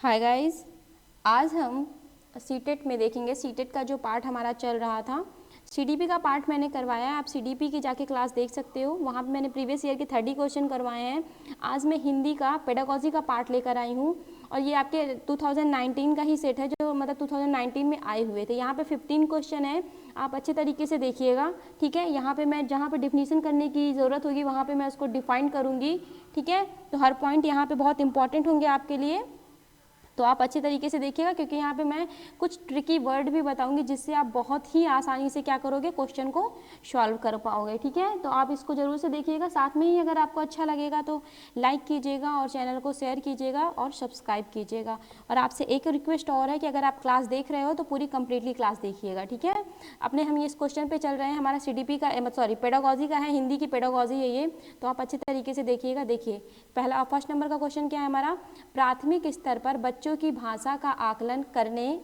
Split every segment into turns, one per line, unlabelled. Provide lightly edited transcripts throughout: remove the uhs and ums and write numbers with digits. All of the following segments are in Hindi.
हाय गाइस, आज हम सीटेट में देखेंगे। सीटेट का जो पार्ट हमारा चल रहा था, सीडीपी का पार्ट मैंने करवाया है। आप सीडीपी की जाके क्लास देख सकते हो, वहाँ पे मैंने प्रीवियस ईयर के 30 क्वेश्चन करवाए हैं। आज मैं हिंदी का पेडागॉजी का पार्ट लेकर आई हूँ और ये आपके 2019 का ही सेट है, जो मतलब 2019 में आए हुए थे। यहाँ पे 15 क्वेश्चन है, आप अच्छे तरीके से देखिएगा, ठीक है। यहाँ पे मैं जहाँ पे डिफिनीशन करने की ज़रूरत होगी वहाँ पे मैं उसको डिफाइन करूँगी, ठीक है। तो हर पॉइंट यहाँ पे बहुत इंपॉर्टेंट होंगे आपके लिए, तो आप अच्छे तरीके से देखिएगा, क्योंकि यहाँ पे मैं कुछ ट्रिकी वर्ड भी बताऊंगी जिससे आप बहुत ही आसानी से क्या करोगे, क्वेश्चन को सॉल्व कर पाओगे, ठीक है। तो आप इसको जरूर से देखिएगा। साथ में ही अगर आपको अच्छा लगेगा तो लाइक कीजिएगा और चैनल को शेयर कीजिएगा और सब्सक्राइब कीजिएगा। और आपसे एक रिक्वेस्ट और है कि अगर आप क्लास देख रहे हो तो पूरी कंप्लीटली क्लास देखिएगा, ठीक है। अपने हम इस क्वेश्चन पे चल रहे हैं, हमारा सीडीपी का पेडागॉजी का है, हिंदी की पेडागॉजी है ये, तो आप अच्छे तरीके से देखिएगा। देखिए पहला फर्स्ट नंबर का क्वेश्चन क्या है हमारा, प्राथमिक स्तर पर बच्चों की भाषा का आकलन करने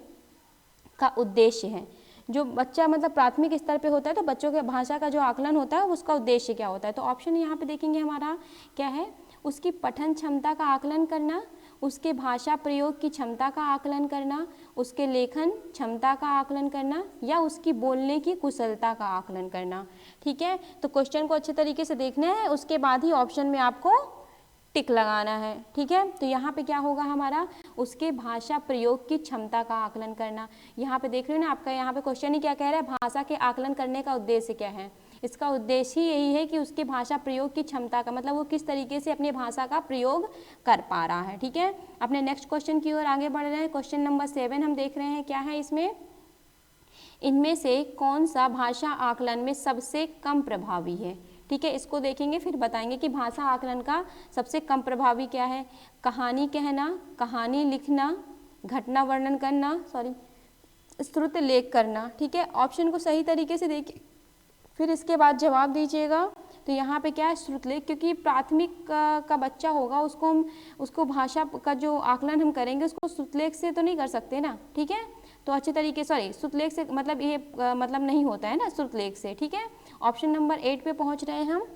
का उद्देश्य है। जो बच्चा मतलब प्राथमिक स्तर पे होता है तो बच्चों के भाषा का जो आकलन होता है उसका उद्देश्य क्या होता है। तो ऑप्शन यहाँ पे देखेंगे हमारा क्या है, उसकी पठन क्षमता का आकलन करना, उसके भाषा प्रयोग की क्षमता का आकलन करना, उसके लेखन क्षमता का आकलन करना, या उसकी बोलने की कुशलता का आकलन करना, ठीक है। तो क्वेश्चन को अच्छे तरीके से देखना है, उसके बाद ही ऑप्शन में आपको टिक लगाना है, ठीक है। तो यहाँ पे क्या होगा हमारा, उसके भाषा प्रयोग की क्षमता का आकलन करना। यहाँ पे देख रहे हो ना, आपका यहाँ पे क्वेश्चन ही क्या कह रहा है, भाषा के आकलन करने का उद्देश्य क्या है। इसका उद्देश्य ही यही है कि उसके भाषा प्रयोग की क्षमता का मतलब वो किस तरीके से अपनी भाषा का प्रयोग कर पा रहा है, ठीक है। अपने नेक्स्ट क्वेश्चन की ओर आगे बढ़ रहे हैं। क्वेश्चन नंबर 7 हम देख रहे हैं, क्या है इसमें, इनमें से कौन सा भाषा आकलन में सबसे कम प्रभावी है, ठीक है। इसको देखेंगे फिर बताएंगे कि भाषा आकलन का सबसे कम प्रभावी क्या है। कहानी कहना, कहानी लिखना, घटना वर्णन करना, श्रुत लेख करना, ठीक है। ऑप्शन को सही तरीके से देखिए, फिर इसके बाद जवाब दीजिएगा। तो यहाँ पे क्या है, श्रुतलेख, क्योंकि प्राथमिक का बच्चा होगा, उसको भाषा का जो आकलन हम करेंगे उसको श्रुतलेख से तो नहीं कर सकते ना, ठीक है। तो अच्छे तरीके श्रुतलेख से मतलब ये मतलब नहीं होता है ना श्रुतलेख से, ठीक है। ऑप्शन नंबर 8 पे पहुँच रहे हैं हम।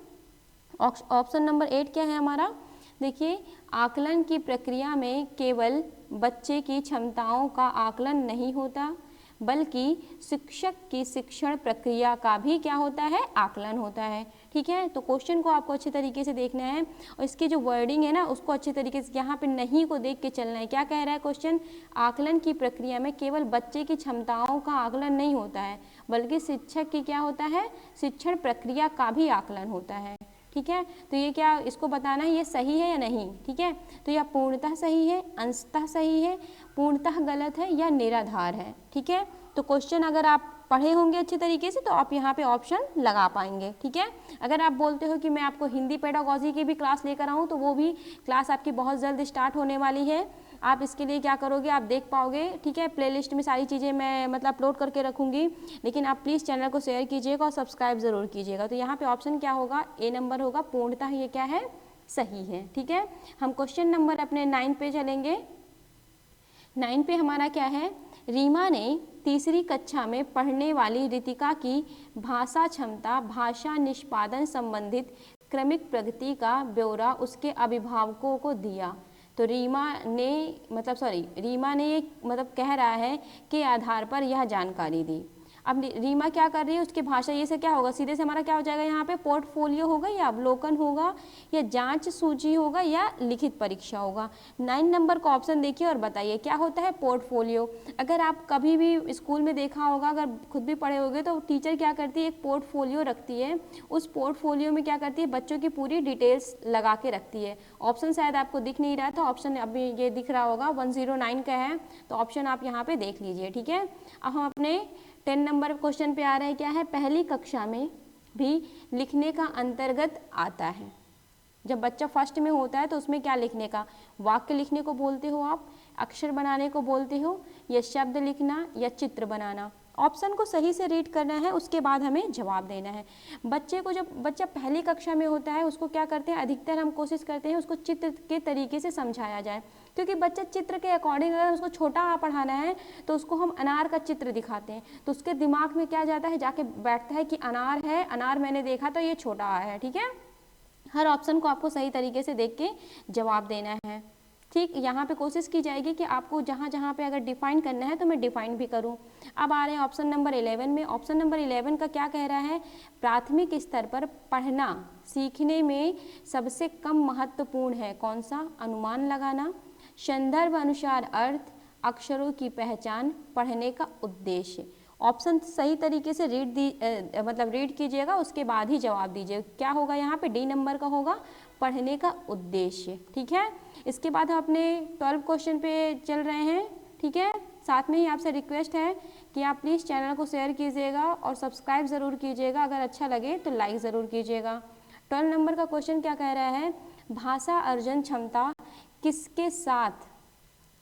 ऑप्शन नंबर 8 क्या है हमारा, देखिए, आकलन की प्रक्रिया में केवल बच्चे की क्षमताओं का आकलन नहीं होता, बल्कि शिक्षक की शिक्षण प्रक्रिया का भी क्या होता है, आकलन होता है, ठीक है। तो क्वेश्चन को आपको अच्छे तरीके से देखना है और इसकी जो वर्डिंग है ना उसको अच्छे तरीके से यहाँ पे नहीं को देख के चलना है। क्या कह रहा है क्वेश्चन, आकलन की प्रक्रिया में केवल बच्चे की क्षमताओं का आकलन नहीं होता है, बल्कि शिक्षक की क्या होता है, शिक्षण प्रक्रिया का भी आकलन होता है, ठीक है। तो ये क्या, इसको बताना है ये सही है या नहीं, ठीक है। तो यह पूर्णतः सही है, अंशतः सही है, पूर्णतः गलत है या निराधार है, ठीक है। तो क्वेश्चन अगर आप पढ़े होंगे अच्छे तरीके से तो आप यहाँ पे ऑप्शन लगा पाएंगे, ठीक है। अगर आप बोलते हो कि मैं आपको हिंदी पेडागॉजी की भी क्लास लेकर आऊँ तो वो भी क्लास आपकी बहुत जल्द स्टार्ट होने वाली है। आप इसके लिए क्या करोगे, आप देख पाओगे, ठीक है। प्लेलिस्ट में सारी चीज़ें मैं मतलब अपलोड करके रखूँगी, लेकिन आप प्लीज़ चैनल को शेयर कीजिएगा और सब्सक्राइब ज़रूर कीजिएगा। तो यहाँ पे ऑप्शन क्या होगा, ए नंबर होगा, पूर्णतः ये क्या है, सही है, ठीक है। हम क्वेश्चन नंबर अपने 9 पे चलेंगे। 9 पे हमारा क्या है, रीमा ने तीसरी कक्षा में पढ़ने वाली रितिका की भाषा क्षमता, भाषा निष्पादन संबंधित क्रमिक प्रगति का ब्यौरा उसके अभिभावकों को दिया। तो रीमा ने ये मतलब कह रहा है के आधार पर यह जानकारी दी। अब रीमा क्या कर रही है, उसकी भाषा ये से क्या होगा, सीधे से हमारा क्या हो जाएगा, यहाँ पे पोर्टफोलियो होगा या अवलोकन होगा या जांच सूची होगा या लिखित परीक्षा होगा। 9 नंबर का ऑप्शन देखिए और बताइए क्या होता है, पोर्टफोलियो। अगर आप कभी भी स्कूल में देखा होगा, अगर खुद भी पढ़े होंगे, तो टीचर क्या करती है, एक पोर्टफोलियो रखती है। उस पोर्टफोलियो में क्या करती है, बच्चों की पूरी डिटेल्स लगा के रखती है। ऑप्शन शायद आपको दिख नहीं रहा था, ऑप्शन अभी ये दिख रहा होगा, 109 का है, तो ऑप्शन आप यहाँ पे देख लीजिए, ठीक है। अब हम अपने 10 नंबर क्वेश्चन पे आ रहे हैं, क्या है, पहली कक्षा में भी लिखने का अंतर्गत आता है। जब बच्चा फर्स्ट में होता है तो उसमें क्या लिखने का, वाक्य लिखने को बोलते हो आप, अक्षर बनाने को बोलते हो, या शब्द लिखना या चित्र बनाना। ऑप्शन को सही से रीड करना है, उसके बाद हमें जवाब देना है। बच्चे को, जब बच्चा पहली कक्षा में होता है उसको क्या करते हैं, अधिकतर हम कोशिश करते हैं उसको चित्र के तरीके से समझाया जाए, क्योंकि बच्चा चित्र के अकॉर्डिंग, अगर उसको छोटा पढ़ाना है तो उसको हम अनार का चित्र दिखाते हैं तो उसके दिमाग में क्या जाता है, जाके बैठता है कि अनार है, अनार मैंने देखा तो ये छोटा है, ठीक है। हर ऑप्शन को आपको सही तरीके से देख के जवाब देना है। ठीक, यहाँ पे कोशिश की जाएगी कि आपको जहाँ जहाँ पे अगर डिफाइन करना है तो मैं डिफाइन भी करूँ। अब आ रहे हैं ऑप्शन नंबर 11 में। ऑप्शन नंबर 11 का क्या कह रहा है, प्राथमिक स्तर पर पढ़ना सीखने में सबसे कम महत्वपूर्ण है कौन सा, अनुमान लगाना, संदर्भ अनुसार अर्थ, अक्षरों की पहचान, पढ़ने का उद्देश्य। ऑप्शन सही तरीके से रीड कीजिएगा, उसके बाद ही जवाब दीजिए। क्या होगा यहाँ पे, डी नंबर का होगा पढ़ने का उद्देश्य। ठीक है, इसके बाद हम अपने 12 क्वेश्चन पे चल रहे हैं। ठीक है, साथ में ही आपसे रिक्वेस्ट है कि आप प्लीज़ चैनल को शेयर कीजिएगा और सब्सक्राइब ज़रूर कीजिएगा, अगर अच्छा लगे तो लाइक ज़रूर कीजिएगा। 12 नंबर का क्वेश्चन क्या कह रहा है, भाषा अर्जन क्षमता किसके साथ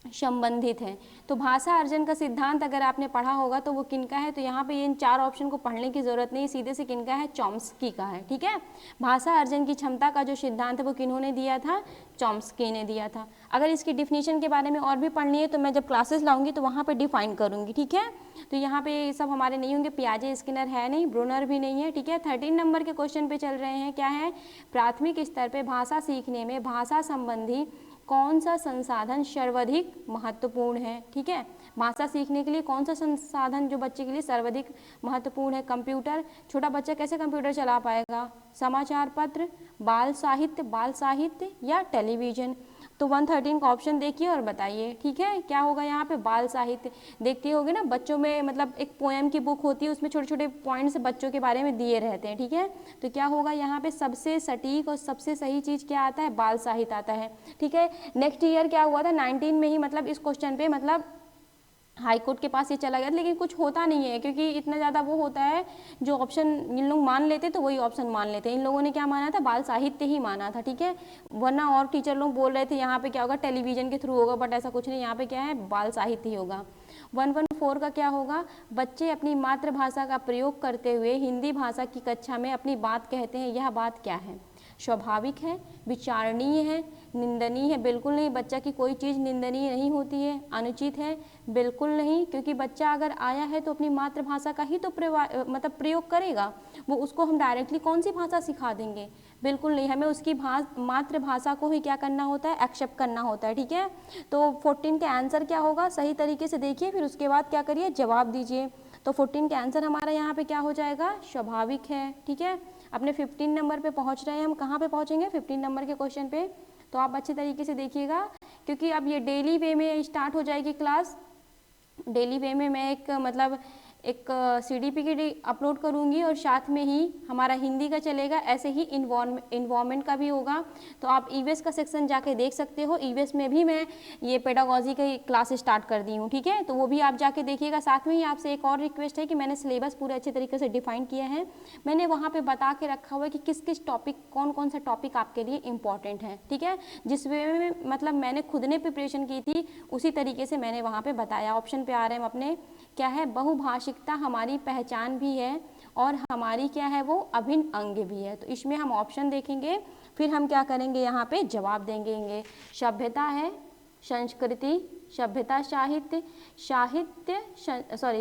संबंधित है। तो भाषा अर्जन का सिद्धांत अगर आपने पढ़ा होगा तो वो किनका है, तो यहाँ पे इन 4 ऑप्शन को पढ़ने की ज़रूरत नहीं, सीधे से किनका है, चॉम्स्की का है। ठीक है, भाषा अर्जन की क्षमता का जो सिद्धांत है वो किन्होंने दिया था, चॉम्स्की ने दिया था। अगर इसकी डिफिनीशन के बारे में और भी पढ़नी है तो मैं जब क्लासेस लाऊंगी तो वहाँ पर डिफाइन करूँगी। ठीक है, तो यहाँ पे सब हमारे नहीं होंगे, पियाजे स्किनर है नहीं, ब्रूनर भी नहीं है। ठीक है, 13 नंबर के क्वेश्चन पे चल रहे हैं। क्या है, प्राथमिक स्तर पर भाषा सीखने में भाषा संबंधी कौन सा संसाधन सर्वाधिक महत्वपूर्ण है। ठीक है, भाषा सीखने के लिए कौन सा संसाधन जो बच्चे के लिए सर्वाधिक महत्वपूर्ण है, कंप्यूटर, छोटा बच्चा कैसे कंप्यूटर चला पाएगा, समाचार पत्र, बाल साहित्य या टेलीविज़न। तो 113 का ऑप्शन देखिए और बताइए। ठीक है, क्या होगा यहाँ पे, बाल साहित्य। देखते होगे ना बच्चों में, मतलब एक पोएम की बुक होती है, उसमें छोटे छोटे पॉइंट्स बच्चों के बारे में दिए रहते हैं। ठीक है, तो क्या होगा यहाँ पे, सबसे सटीक और सबसे सही चीज़ क्या आता है, बाल साहित्य आता है। ठीक है, नेक्स्ट ईयर क्या हुआ था, 19 में ही मतलब इस क्वेश्चन पे मतलब हाई कोर्ट के पास ये चला गया, लेकिन कुछ होता नहीं है क्योंकि इतना ज़्यादा वो होता है, जो ऑप्शन इन लोग मान लेते तो वही ऑप्शन मान लेते। इन लोगों ने क्या माना था, बाल साहित्य ही माना था। ठीक है, वरना और टीचर लोग बोल रहे थे यहाँ पे क्या होगा, टेलीविज़न के थ्रू होगा, बट ऐसा कुछ नहीं, यहाँ पे क्या है, बाल साहित्य ही होगा। 114 का क्या होगा, बच्चे अपनी मातृभाषा का प्रयोग करते हुए हिंदी भाषा की कक्षा में अपनी बात कहते हैं, यह बात क्या है, स्वाभाविक है, विचारणीय है, निंदनीय है। बिल्कुल नहीं, बच्चा की कोई चीज़ निंदनीय नहीं होती है। अनुचित है, बिल्कुल नहीं, क्योंकि बच्चा अगर आया है तो अपनी मातृभाषा का ही तो प्रयोग करेगा। वो उसको हम डायरेक्टली कौन सी भाषा सिखा देंगे, बिल्कुल नहीं, हमें उसकी मातृभाषा को ही क्या करना होता है, एक्सेप्ट करना होता है। ठीक है, तो 14 का आंसर क्या होगा, सही तरीके से देखिए, फिर उसके बाद क्या करिए, जवाब दीजिए। तो 14 का आंसर हमारा यहाँ पे क्या हो जाएगा, स्वाभाविक है। ठीक है, अपने 15 नंबर पे पहुँच रहे हैं हम, कहाँ पे पहुँचेंगे, 15 नंबर के क्वेश्चन पे। तो आप अच्छे तरीके से देखिएगा, क्योंकि अब ये डेली वे में स्टार्ट हो जाएगी क्लास। डेली वे में मैं एक CDP की अपलोड करूँगी और साथ में ही हमारा हिंदी का चलेगा, ऐसे ही इन्वायरमेंट का भी होगा। तो आप EVS का सेक्शन जाके देख सकते हो, EVS में भी मैं ये पेडागॉजी की क्लास स्टार्ट कर दी हूँ। ठीक है, तो वो भी आप जाके देखिएगा। साथ में ही आपसे एक और रिक्वेस्ट है कि मैंने सिलेबस पूरे अच्छे तरीके से डिफाइन किया है, मैंने वहाँ पर बता के रखा हुआ है कि किस किस टॉपिक, कौन कौन सा टॉपिक आपके लिए इंपॉर्टेंट है। ठीक है, जिस वे में मतलब मैंने खुद ने प्रिपरेशन की थी उसी तरीके से मैंने वहाँ पर बताया। ऑप्शन पे आ रहे हैं अपने, क्या है, बहुभाषिकता हमारी पहचान भी है और हमारी क्या है, वो अभिन्न अंग भी है। तो इसमें हम ऑप्शन देखेंगे, फिर हम क्या करेंगे, यहाँ पे जवाब देंगे। सभ्यता है, संस्कृति, सभ्यता साहित्य,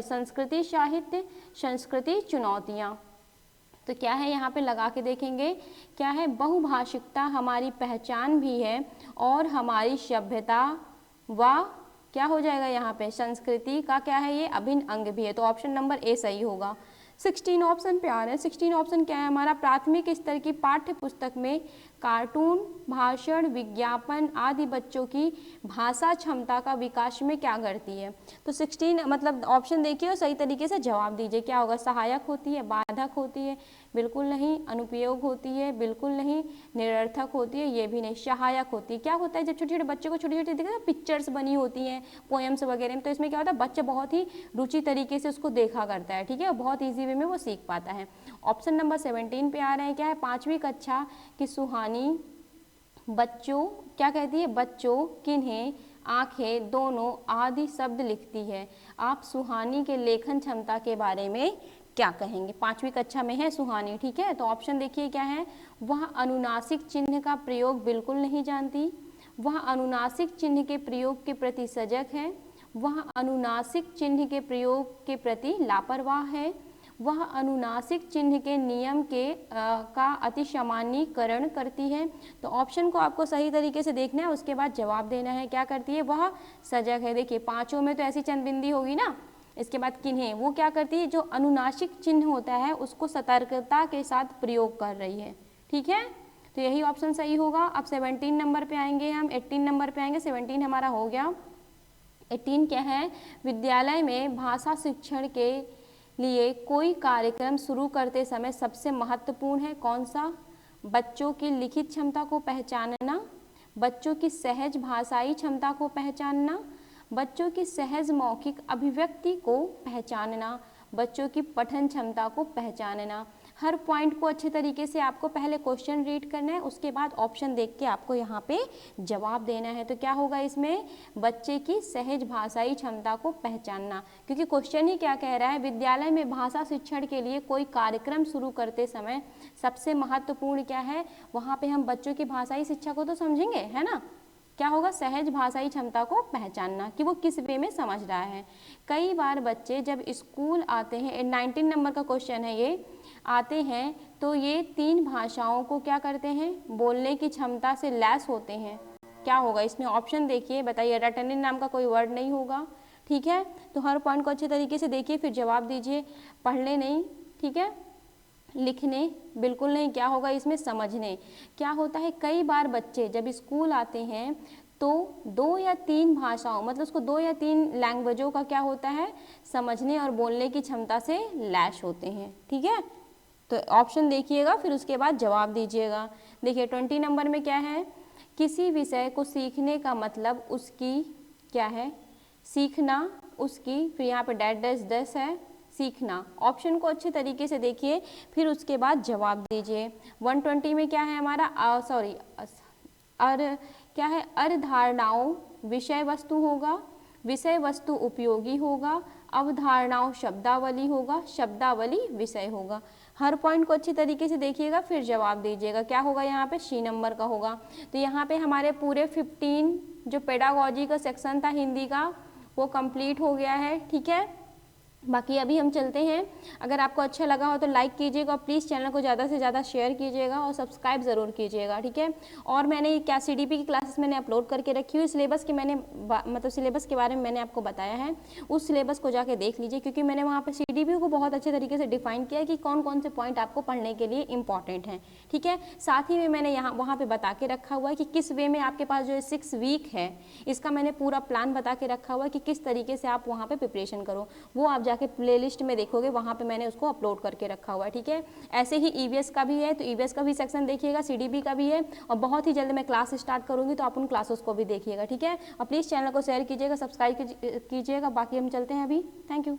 संस्कृति साहित्य, संस्कृति चुनौतियाँ। तो क्या है, यहाँ पे लगा के देखेंगे, क्या है, बहुभाषिकता हमारी पहचान भी है और हमारी सभ्यता व क्या हो जाएगा, यहाँ पे संस्कृति का क्या है, ये अभिन्न अंग भी है। तो ऑप्शन नंबर ए सही होगा। 16 ऑप्शन पे आ रहे हैं। 16 ऑप्शन क्या है हमारा, प्राथमिक स्तर की पाठ्य पुस्तक में कार्टून, भाषण, विज्ञापन आदि बच्चों की भाषा क्षमता का विकास में क्या करती है। तो 16 मतलब ऑप्शन देखिए और सही तरीके से जवाब दीजिए। क्या होगा, सहायक होती है, बाधक होती है, बिल्कुल नहीं, अनुपयोग होती है, बिल्कुल नहीं, निरर्थक होती है, ये भी नहीं, सहायक होती है। क्या होता है, जब छोटे छोटे बच्चों को छोटी छोटी देखा पिक्चर्स बनी होती हैं पोएम्स वगैरह में, तो इसमें क्या होता है, बच्चा बहुत ही रुचि तरीके से उसको देखा करता है। ठीक है, बहुत ईजी वे में वो सीख पाता है। ऑप्शन नंबर 17 पे आ रहे हैं, क्या है, 5वीं कक्षा की सुहानी बच्चों, क्या कहती है, बच्चों किन्हें आंखें दोनों आदि शब्द लिखती है। आप सुहानी के लेखन क्षमता के बारे में क्या कहेंगे। 5वीं कक्षा में है सुहानी। ठीक है, तो ऑप्शन देखिए क्या है, वह अनुनासिक चिन्ह का प्रयोग बिल्कुल नहीं जानती, वह अनुनासिक चिन्ह के प्रयोग के प्रति सजग है, वह अनुनासिक चिन्ह के प्रयोग के प्रति लापरवाह है, वह अनुनासिक चिन्ह के नियम के का अतिसामान्यीकरण करती है। तो ऑप्शन को आपको सही तरीके से देखना है, उसके बाद जवाब देना है। क्या करती है? वह सजग है। देखिए पांचों में तो ऐसी चंदबिंदी होगी ना। इसके बाद किन्हें, वो क्या करती है? जो अनुनासिक चिन्ह होता है उसको सतर्कता के साथ प्रयोग कर रही है। ठीक है, तो यही ऑप्शन सही होगा। अब 17 नंबर पे आएंगे हम, 18 नंबर पे आएंगे। 17 हमारा हो गया। 18 क्या है? विद्यालय में भाषा शिक्षण के लिए कोई कार्यक्रम शुरू करते समय सबसे महत्वपूर्ण है। कौन सा? बच्चों की लिखित क्षमता को पहचानना, बच्चों की सहज भाषाई क्षमता को पहचानना, बच्चों की सहज मौखिक अभिव्यक्ति को पहचानना, बच्चों की पठन क्षमता को पहचानना। हर पॉइंट को अच्छे तरीके से आपको पहले क्वेश्चन रीड करना है, उसके बाद ऑप्शन देख के आपको यहाँ पे जवाब देना है। तो क्या होगा इसमें? बच्चे की सहज भाषाई क्षमता को पहचानना, क्योंकि क्वेश्चन ही क्या कह रहा है? विद्यालय में भाषा शिक्षण के लिए कोई कार्यक्रम शुरू करते समय सबसे महत्वपूर्ण क्या है? वहाँ पे हम बच्चों की भाषाई शिक्षा को तो समझेंगे, है ना। क्या होगा? सहज भाषाई क्षमता को पहचानना कि वो किस वे में समझ रहा है। कई बार बच्चे जब स्कूल आते हैं, 19 नंबर का क्वेश्चन है ये, आते हैं तो ये 3 भाषाओं को क्या करते हैं? बोलने की क्षमता से लैस होते हैं। क्या होगा इसमें? ऑप्शन देखिए, बताइए। रटनिन नाम का कोई वर्ड नहीं होगा। ठीक है, तो हर पॉइंट को अच्छे तरीके से देखिए, फिर जवाब दीजिए। पढ़ने नहीं, ठीक है, लिखने बिल्कुल नहीं। क्या होगा इसमें? समझने। क्या होता है? कई बार बच्चे जब स्कूल आते हैं तो 2 या 3 भाषाओं, मतलब उसको 2 या 3 लैंग्वेजों का क्या होता है? समझने और बोलने की क्षमता से लैस होते हैं। ठीक है, तो ऑप्शन देखिएगा, फिर उसके बाद जवाब दीजिएगा। देखिए 20 नंबर में क्या है? किसी विषय को सीखने का मतलब उसकी क्या है? सीखना, उसकी, फिर यहाँ पे डैश डैश डैश है, सीखना। ऑप्शन को अच्छे तरीके से देखिए, फिर उसके बाद जवाब दीजिए। 120 में क्या है हमारा? क्या है? अवधारणाओं विषय वस्तु होगा, विषय वस्तु उपयोगी होगा, अवधारणाओं शब्दावली होगा, शब्दावली विषय होगा। हर पॉइंट को अच्छी तरीके से देखिएगा, फिर जवाब दीजिएगा। क्या होगा यहाँ पे? सी नंबर का होगा। तो यहाँ पे हमारे पूरे 15 जो पेडागॉजी का सेक्शन था हिंदी का वो कंप्लीट हो गया है। ठीक है, बाकी अभी हम चलते हैं। अगर आपको अच्छा लगा हो तो लाइक कीजिएगा और प्लीज़ चैनल को ज़्यादा से ज़्यादा शेयर कीजिएगा और सब्सक्राइब ज़रूर कीजिएगा। ठीक है, और मैंने क्या CDP की क्लासेस मैंने अपलोड करके रखी हुई। सिलेबस की मैंने मतलब सिलेबस के बारे में मैंने आपको बताया है, उस सिलेबस को जाके देख लीजिए, क्योंकि मैंने वहाँ पर CDP को बहुत अच्छे तरीके से डिफाइन किया है कि कौन कौन से पॉइंट आपको पढ़ने के लिए इंपॉर्टेंट हैं। ठीक है, साथ ही में मैंने वहाँ पर बता के रखा हुआ है कि किस वे में आपके पास जो 6 वीक है इसका मैंने पूरा प्लान बता के रखा हुआ है कि किस तरीके से आप वहाँ पर प्रिपरेशन करो। वो आप जाके प्लेलिस्ट में देखोगे, वहाँ पे मैंने उसको अपलोड करके रखा हुआ है। ठीक है, ऐसे ही EVS का भी है, तो EVS का भी सेक्शन देखिएगा, CDP का भी है, और बहुत ही जल्द मैं क्लास स्टार्ट करूँगी तो आप उन क्लासेस को भी देखिएगा। ठीक है, और प्लीज़ चैनल को शेयर कीजिएगा, सब्सक्राइब कीजिएगा। बाकी हम चलते हैं अभी। Thank you.